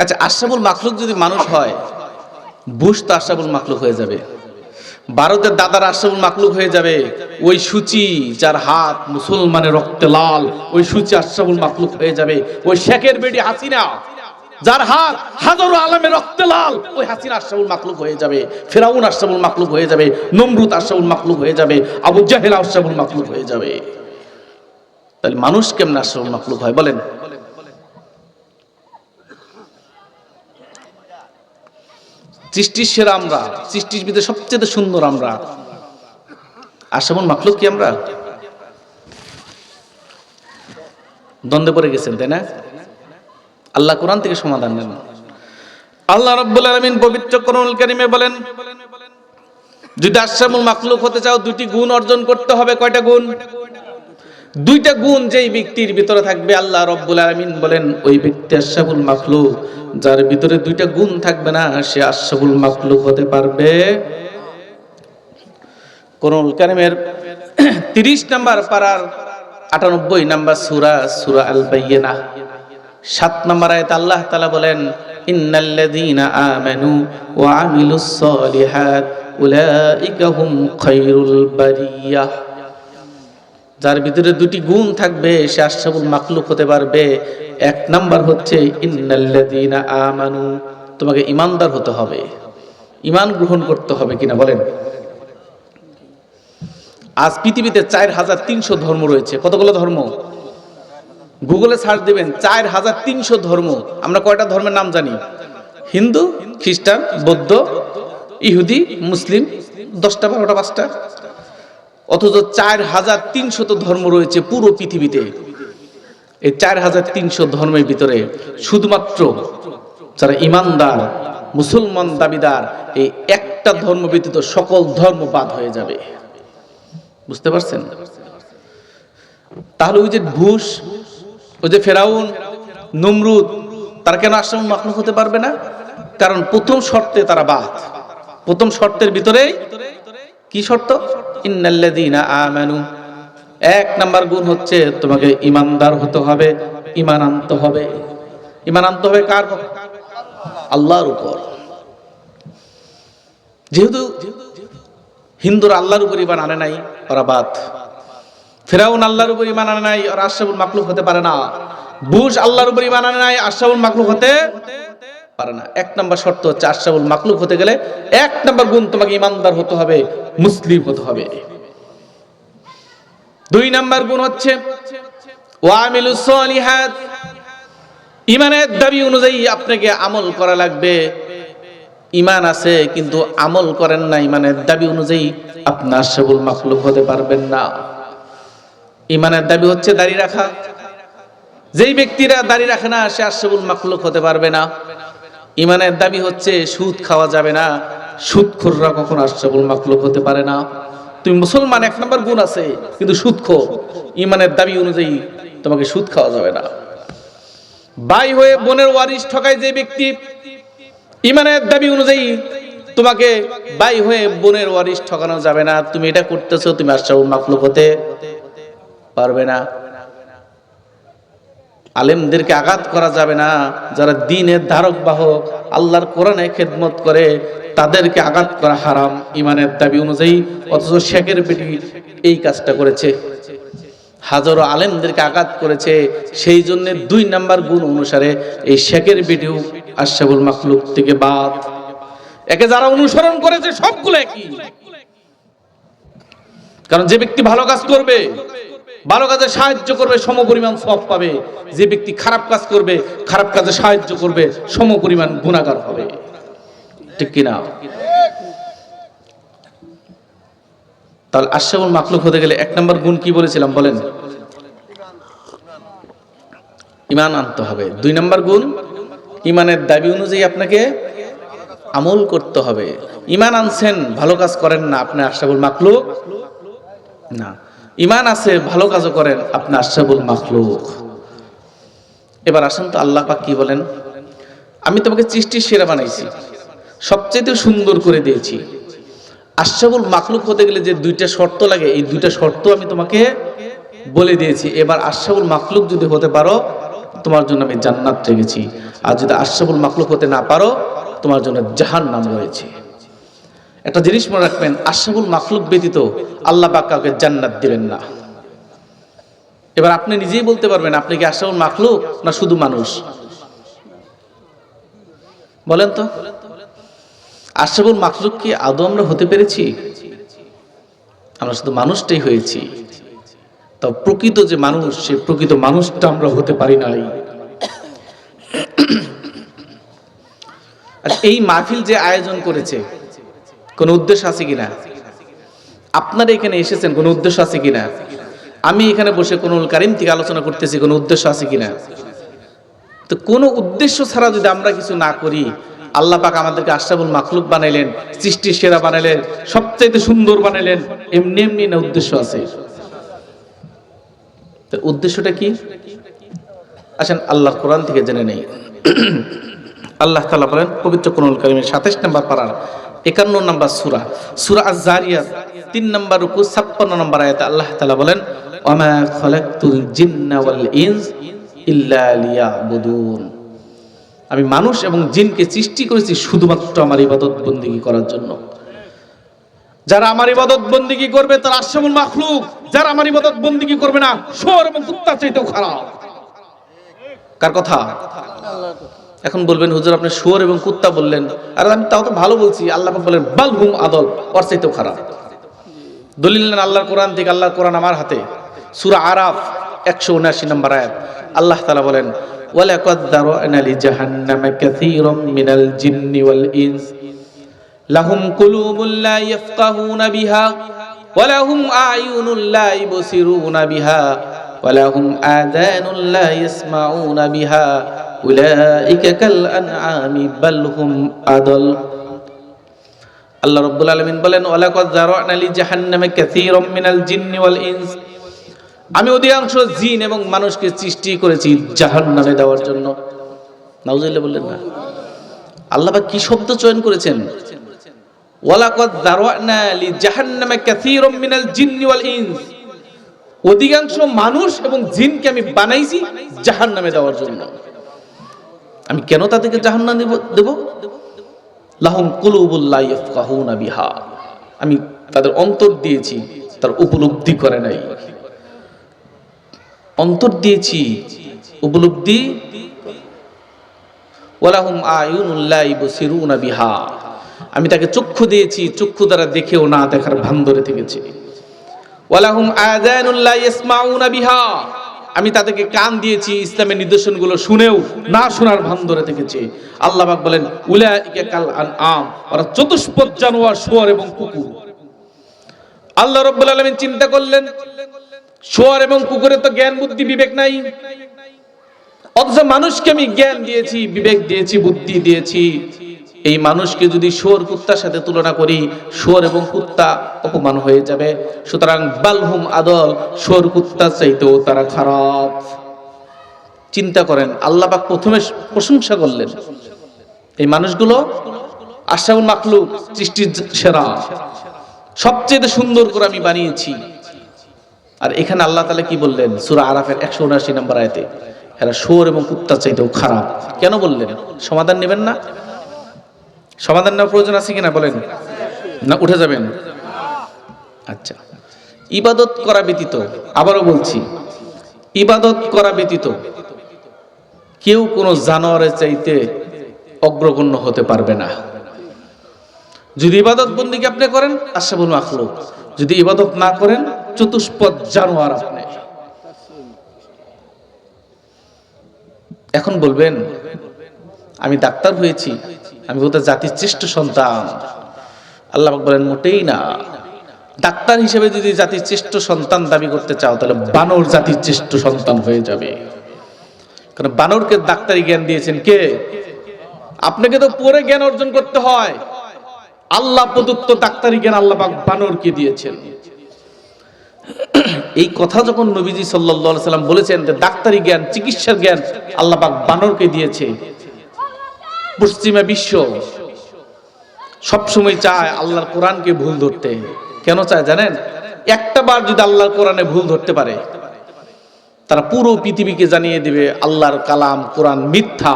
আচ্ছা, আশরাফুল মাখলুক যদি মানুষ হয়, বুশ তো আশরাফুল মাখলুক হয়ে যাবে। ভারতের দাদার আশরাফুল মাখলুক হয়ে যাবে। ওই সূচি যার হাত মুসলমানের রক্তে লাল, ওই সূচি আশরাফুল মাখলুক হয়ে যাবে। ওই শেখের বেটি হাসিনা যার হাত হাজারো আলমের রক্তে লাল, ওই হাসিনা আশরাফুল মাখলুক হয়ে যাবে। ফিরাউন আশরাফুল মাখলুক হয়ে যাবে, নমরুদ আশরাফুল মাখলুক হয়ে যাবে, আবু জাহেল আশরাফুল মাখলুক হয়ে যাবে। তাহলে মানুষ কেমন আশরাফুল মাখলুক হয় বলেন? সৃষ্টির সেরা আমরা, সৃষ্টির ভিতরে সবচেয়ে সুন্দর আমরা, আশরাফুল মাখলুক কি আমরা? দ্বন্দ্বে পড়ে গেছেন, তাই না? আল্লাহ কোরআন থেকে সমাধান নেন। আল্লাহ রাব্বুল আলামিন পবিত্র কোরআনুল কারীমে বলেন, যদি আশরাফুল মাখলুক হতে চাও দুটি গুণ অর্জন করতে হবে। কয়টা গুণ? দুইটা গুণ যেই ব্যক্তির ভিতরে থাকবে, আল্লাহ রাব্বুল আলামিন বলেন ওই ব্যক্তি আশরাফুল মাখলুক। যার ভিতরে দুইটা গুণ থাকবে না, সে আশরাফুল মাখলুক হতে পারবে। কোরআনুল কারীমের 30 নম্বর পারার 98 নম্বর সূরা, সূরা আল বাইয়িনাহ 7 নম্বর আয়াত আল্লাহ তাআলা বলেন, ইন্নাল্লাযীনা আমানু ওয়া আমিলুস সলিহাত উলাইকা হুম খায়রুল বারিয়াহ। যার ভিতরে দুটি গুণ থাকবে সে আশরাফুল মাখলুক হতে পারবে। 1 নাম্বার হচ্ছে ইন্নাল্লাযীনা আমানু, তোমাকে ঈমানদার হতে হবে, ঈমান গ্রহণ করতে হবে কিনা বলেন? আজ পৃথিবীতে 4300 ধর্ম রয়েছে। কতগুলো ধর্ম? গুগলে সার্চ দিবেন 4300 ধর্ম। আমরা কয়টা ধর্মের নাম জানি? হিন্দু, খ্রিস্টান, বৌদ্ধ, ইহুদি, মুসলিম, 10টা 12টা 5টা। অথচ 4300 ধর্ম রয়েছে পুরো পৃথিবীতে। এই 4300 ধর্মের ভিতরে শুধুমাত্র যারা ইমানদার মুসলমান দাবিদার, এই একটা ধর্ম ব্যতীত সকল ধর্ম বাদ হয়ে যাবে। বুঝতে পারছেন? তাহলে ওই যে বুশ, ওই যে ফেরাউন, নমরুদ, তারা কেন আশরাফুল মাখলুক হতে পারবে না? কারণ প্রথম শর্তে তারা বাদ। প্রথম শর্তের ভিতরে কি শর্ত? ইন্নাল্লাযীনা আমানু। 1 নাম্বার গুণ হচ্ছে তোমাকে ঈমানদার হতে হবে, ঈমান আনতে হবে। ঈমান আনতে হবে কার? আল্লাহর উপর। যেহেতু হিন্দুরা আল্লাহর উপর ঈমান আনে নাই, ওরা বাদ। ফিরাউন আল্লাহর উপর ঈমান আনে নাই, ওরা আশরাফুল মাখলুক হতে পারে না। বুশ আল্লাহর উপর ঈমান আনে নাই, আশরাফুল মাখলুক হতে পারে না। 1 নাম্বার শর্ত হচ্ছে আশরাফুল মাখলুক হতে গেলে 1 নাম্বার গুণ তোমাকে ঈমানদার হতে হবে, মুসলিম হতে হবে। 2 নাম্বার গুণ হচ্ছে ওয়া আমিলুস সলিহাত। ঈমানের দাবি অনুযায়ী আপনাকে আমল করা লাগবে। ঈমান আছে কিন্তু আমল করেন না, ঈমানের দাবি অনুযায়ী আপনি আশরাফুল মাখলুক হতে পারবেন না। ঈমানের দাবি হচ্ছে দাড়ি রাখা। যেই ব্যক্তিরা দাড়ি রাখে না সে আশরাফুল মাখলুক হতে পারবে না। ঈমানের দাবি হচ্ছে সুদ খাওয়া যাবে না। সুদখোররা কখনো আশরাফুল মাখলুক হতে পারে না। তুমি মুসলমান, 1 নাম্বার গুণ আছে কিন্তু সুদখোর। ঈমানের দাবি অনুযায়ী তোমাকে সুদ খাওয়া যাবে না। ভাই হয়ে বোনের ওয়ারিশ ঠকায় যে ব্যক্তি, ঈমানের দাবি অনুযায়ী তোমাকে ভাই হয়ে বোনের ওয়ারিশ ঠকানো যাবে না। তুমি এটা করতেছো, তুমি আশরাফুল মাখলুক হতে পারবে না। আলেমদেরকে আঘাত করা যাবে না। যারা দ্বীনের ধারক বাহক, আল্লাহর কোরআনে খেদমত করে, তাদেরকে আঘাত করা হারাম ঈমানের দাবি অনুযায়ী। অথচ শেখের বেটি এই কাজটা করেছে, হাজারো আলেমদেরকে আঘাত করেছে। সেই জন্য 2 নাম্বার গুণ অনুসারে এই শেখের বেটিও আশরাফুল মাখলুক থেকে বাদ। একে যারা অনুসরণ করেছে সবগুলো একই। কারণ যে ব্যক্তি ভালো কাজ করবে, ভালো কাজে সাহায্য করবে, সমপরিমাণ সওয়াব পাবে। যে ব্যক্তি খারাপ কাজ করবে, খারাপ কাজে সাহায্য করবে, সমপরিমাণ গুনাহগার হবে। ঠিক কিনা? তাহলে আশরাফুল মাখলুক হতে গেলে 1 নাম্বার গুণ কি বলেছিলাম বলেন? ঈমান আনতে হবে। 2 নাম্বার গুণ ঈমানের দাবি অনুযায়ী আপনাকে আমল করতে হবে। ঈমান আনছেন, ভালো কাজ করেন না, আপনি আশরাফুল মাখলুক না। ঈমান আছে, ভালো কাজও করেন, আপনি আশরাফুল মাখলুক। এবার আসেন তো আল্লাহ পাক কি বলেন? আমি তোমাকে সৃষ্টির সেরা বানাইছি, সবচেয়ে সুন্দর করে দিয়েছি। আশরাফুল মাখলুক হতে গেলে যে 2টা শর্ত লাগে, এই 2টা শর্ত আমি তোমাকে বলে দিয়েছি। এবার আশরাফুল মাখলুক যদি হতে পারো, তোমার জন্য আমি জান্নাত রেখেছি। আর যদি আশরাফুল মাখলুক হতে না পারো তোমার জন্য জাহান্নাম রয়েছে। একটা জিনিস মনে রাখবেন, আশরাফুল মাখলুক ব্যতীত আল্লাহ পাক কাউকে জান্নাত দিবেন না। এবার আপনি নিজেই বলতে পারবেন আপনি কি আশরাফুল মাখলুক না শুধু মানুষ? বলেন তো, আশরাফুল মাখলুক কি আদৌ আমরা হতে পেরেছি? আমরা শুধু মানুষটাই হয়েছি। তো প্রকৃত যে মানুষ, সে প্রকৃত মানুষটা আমরা হতে পারি নাই। আর এই মাহফিল যে আয়োজন করেছে কোনো উদ্দেশ্য আছে কিনা? আপনারা এখানে এসেছেন কোনো উদ্দেশ্য আছে কিনা? আমি এখানে বসে কোরআনুল কারীম থেকে আলোচনা করতেছি কোনো উদ্দেশ্য আছে কিনা? তো কোনো উদ্দেশ্য ছাড়া যদি আমরা কিছু না করি, আল্লাহ পাক আমাদেরকে আশরাফুল মাখলুক বানাইলেন, সৃষ্টির সেরা বানাইলেন, সবচাইতে সুন্দর বানাইলেন, এমনি এমনি না উদ্দেশ্য আছে? তো উদ্দেশ্যটা কি? আসেন আল্লাহর কোরআন থেকে জেনে নেই। আল্লাহ তাআলা বলেন পবিত্র কোরআনুল কারীমের 27 নম্বর পারার 51 নম্বর সূরা, সূরা আয-যারিয়াত 3 নম্বর রুকু 56 নম্বর আয়াতে আল্লাহ তাআলা বলেন ওয়ামা খালাকতুল জিন্না ওয়াল ইনস ইল্লা লিয়াবুদুন। আমি মানুষ এবং জিনকে সৃষ্টি করেছি শুধুমাত্র আমার ইবাদত বন্দেগী করার জন্য। যারা আমার ইবাদত বন্দেগী করবে তারা আশরাফুল মাখলুক, যারা আমার ইবাদত বন্দেগী করবে না শুয়োর এবং কুত্তার চাইতেও খারাপ। কার কথা? আল্লাহর কথা। এখন বলবেন হুজুর আপনি শুয়োর এবং কুত্তা বললেন, আর আমি তাও তো ভালো বলছি। আল্লাহ পাক বলেন বাল হুম আদল, ওর চাইতেও খারাপ। দলিল নেন আল্লাহর কোরআন থেকে। আল্লাহর কোরআন আমার হাতে, সূরা আরাফ 179 নম্বর আয়াত। আল্লাহ তাআলা বলেন ওয়ালাকাদ যারানা লিজাহান্নামা কাসীরাম মিনাল জিন্নি ওয়াল ইনস লাহুম কুলুবুন লা ইয়াফকাহুনা বিহা ওয়া লাহুম আ'য়ুনুন লা ইবসিরুনা বিহা ওয়া লাহুম আযানুন লা ইয়াসমাউনা বিহা উলাইকা কাল আনআমি বাল হুম আদল। আল্লাহ রাব্বুল আলামিন বলেন ওয়ালাকাদ যারানা লিজাহান্নামা কাসীরাম মিনাল জিন্নি ওয়াল ইনস, আমি অধিকাংশ জিন এবং মানুষকে সৃষ্টি করেছি জাহান্নামে দেওয়ার জন্য। নাউজুবিল্লাহ বললেন না? আল্লাহ পাক কি শব্দ চয়ন করেছেন? ওয়ালাকাদ যারানা লিজাহান্নামা কাসীরাম মিনাল জিন্নি ওয়াল ইনস, অধিকাংশ মানুষ এবং জিনকে আমি বানাইছি জাহান্নামে দেওয়ার জন্য। আমি কেন তাদেরকে জাহান্নামে দেব? লাহুম কুলুবুল লা ইয়াফকাহুনা বিহা, আমি তাদের অন্তর দিয়েছি, তার উপলব্ধি করে নাই। অন্তর দিয়েছি, উপলব্ধি। ওয়ালাহুম আ'য়ুনুন লা ইবসিরুনা বিহা, আমি তাকে চক্ষু দিয়েছি, চক্ষু দ্বারা দেখেও না দেখার ভান ধরে থেকেছে। ওয়ালাহুম আযানুন লা ইয়াসমাউনা বিহা, আমি তাদেরকে কান দিয়েছি, ইসলামের নিদর্শনগুলো শুনেও না শোনার ভান ধরে থেকেছে। আল্লাহ পাক বলেন উলাইকা কাল আনআম, ওরা চতুষ্পদ জানোয়ার, শুয়োর এবং কুকুর। আল্লাহ রাব্বুল আলামিন চিন্তা করলেন শুয়োর এবং কুকুরের তো জ্ঞান বুদ্ধি বিবেক নাই, অথচ মানুষকে আমি জ্ঞান দিয়েছি, বিবেক দিয়েছি, বুদ্ধি দিয়েছি। এই মানুষকে যদি শুয়োর কুত্তার সাথে তুলনা করি, শুয়োর এবং কুত্তা অপমান হয়ে যাবে। সুতরাং বালহুম আদল, শুয়োর কুত্তার চাইতেও তারা খারাপ। চিন্তা করেন, আল্লাহ পাক প্রথমে প্রশংসা করলেন এই মানুষগুলো আশরাফুল মাখলুক, সৃষ্টির সেরা, সবচেয়ে সুন্দর করে আমি বানিয়েছি। আর এখানে আল্লাহ তাআলা কি বললেন? সূরা আরাফের 179 নম্বর আয়াতে এরা শুয়োর এবং কুত্তার চাইতেও খারাপ। কেন বললেন? সমাধান নেবেন না? সমাধান নেওয়ার প্রয়োজন আছে কিনা বলেন? না উঠে যাবেন? আচ্ছা, ইবাদত করা ব্যতীত, আবারও বলছি, ইবাদত করা ব্যতীত কেউ কোনো জানোয়ারের চাইতে অগ্রগণ্য হতে পারবে না। যদি ইবাদত বন্দেগী আপনি করেন আশরাফুল মাখলুক, যদি ইবাদত না করেন চতুষ্পদ জানোয়ার আপনি। এখন বলবেন আমি ডাক্তার হয়েছি, আমি বোধহয় জাতির শ্রেষ্ঠ সন্তান। আল্লাহ পাক বলেন মোটেই না। ডাক্তার হিসেবে যদি জাতির শ্রেষ্ঠ সন্তান দাবি করতে চাও তাহলে বানর জাতির শ্রেষ্ঠ সন্তান হয়ে যাবে। কারণ বানরকে ডাক্তারি জ্ঞান দিয়েছেন কে? আপনাকে তো পরে জ্ঞান অর্জন করতে হয়। আল্লাহ প্রদত্ত ডাক্তারি জ্ঞান আল্লাহ পাক বানরকে দিয়েছেন। এই কথা যখন নবীজি সাল্লাল্লাহু আলাইহি সাল্লাম বলেছেন যে ডাক্তারি জ্ঞান, চিকিৎসার জ্ঞান আল্লাহ পাক বানরকে দিয়েছে, পশ্চিমা বিশ্ব সবসময় চায় আল্লাহর কোরআনকে ভুল ধরতে। কেন চায় জানেন? একটা বার যদি আল্লাহর কোরআনে ভুল ধরতে পারে, তারা পুরো পৃথিবীকে জানিয়ে দিবে আল্লাহর কালাম কোরআন মিথ্যা।